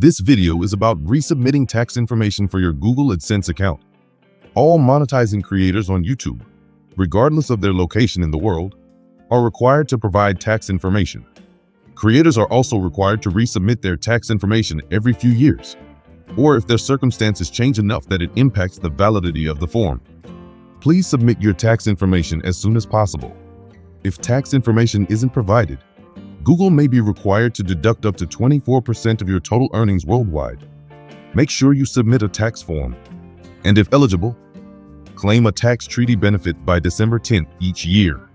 This video is about resubmitting tax information for your Google AdSense account. All monetizing creators on YouTube, regardless of their location in the world, are required to provide tax information. Creators are also required to resubmit their tax information every few years, or if their circumstances change enough that it impacts the validity of the form. Please submit your tax information as soon as possible. If tax information isn't provided, Google may be required to deduct up to 24% of your total earnings worldwide. Make sure you submit a tax form, and if eligible, claim a tax treaty benefit by December 10th each year.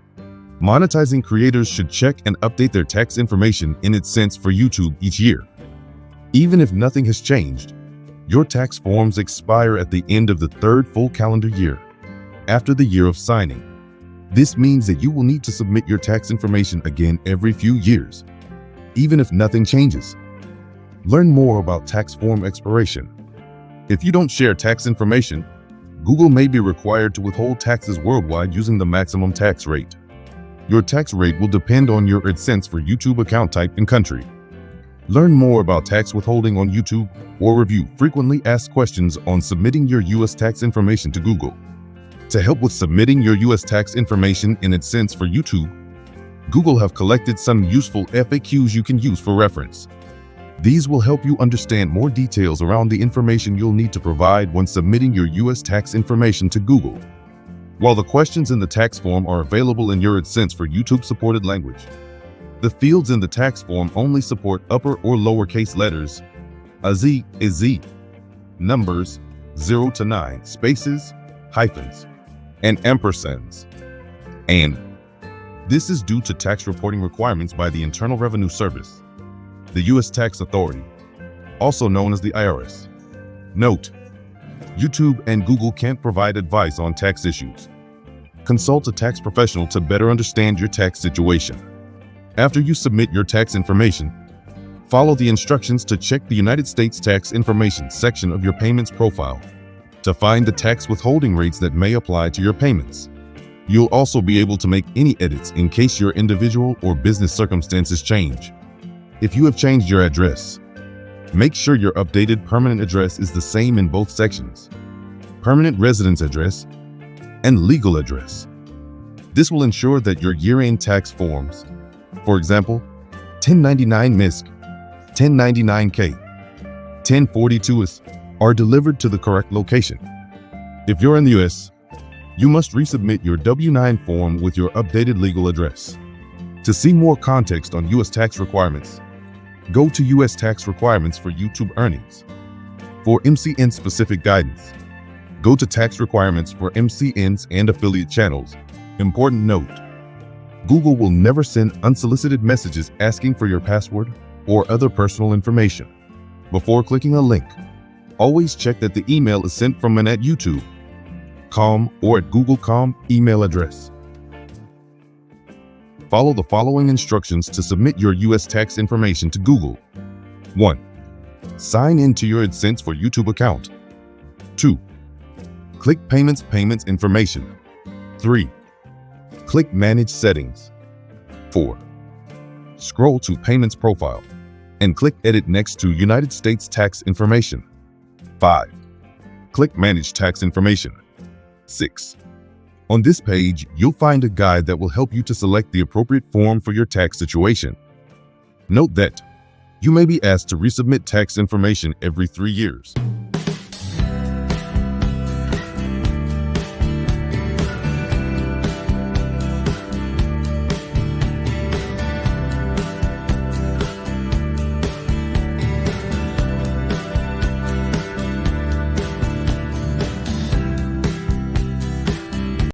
Monetizing creators should check and update their tax information in AdSense for YouTube each year. Even if nothing has changed, your tax forms expire at the end of the third full calendar year, after the year of signing. This means that you will need to submit your tax information again every few years, even if nothing changes. Learn more about tax form expiration. If you don't share tax information, Google may be required to withhold taxes worldwide using the maximum tax rate. Your tax rate will depend on your AdSense for YouTube account type and country. Learn more about tax withholding on YouTube or review frequently asked questions on submitting your U.S. tax information to Google. To help with submitting your U.S. tax information in AdSense for YouTube, Google have collected some useful FAQs you can use for reference. These will help you understand more details around the information you'll need to provide when submitting your U.S. tax information to Google. While the questions in the tax form are available in your AdSense for YouTube-supported language, the fields in the tax form only support upper or lowercase letters, a Z, numbers, 0 to 9, spaces, hyphens, and ampersands. And this is due to tax reporting requirements by the Internal Revenue Service, the U.S. Tax Authority, also known as the IRS. Note: YouTube and Google can't provide advice on tax issues. Consult a tax professional to better understand your tax situation. After you submit your tax information, follow the instructions to check the United States Tax Information section of your payments profile to find the tax withholding rates that may apply to your payments. You'll also be able to make any edits in case your individual or business circumstances change. If you have changed your address, make sure your updated permanent address is the same in both sections: permanent residence address and legal address. This will ensure that your year-end tax forms, for example, 1099 MISC, 1099K, 1042s, are delivered to the correct location. If you're in the U.S., you must resubmit your W-9 form with your updated legal address. To see more context on U.S. tax requirements, go to U.S. tax requirements for YouTube earnings. For MCN-specific guidance, go to tax requirements for MCNs and affiliate channels. Important note: Google will never send unsolicited messages asking for your password or other personal information. Before clicking a link, always check that the email is sent from an @YouTube.com or @Google.com email address. Follow the following instructions to submit your U.S. tax information to Google. 1. Sign in to your AdSense for YouTube account. 2. Click Payments information. 3. Click Manage Settings. 4. Scroll to Payments Profile and click Edit next to United States Tax Information. 5. Click Manage Tax Information. 6. On this page, you'll find a guide that will help you to select the appropriate form for your tax situation. Note that you may be asked to resubmit tax information every 3 years.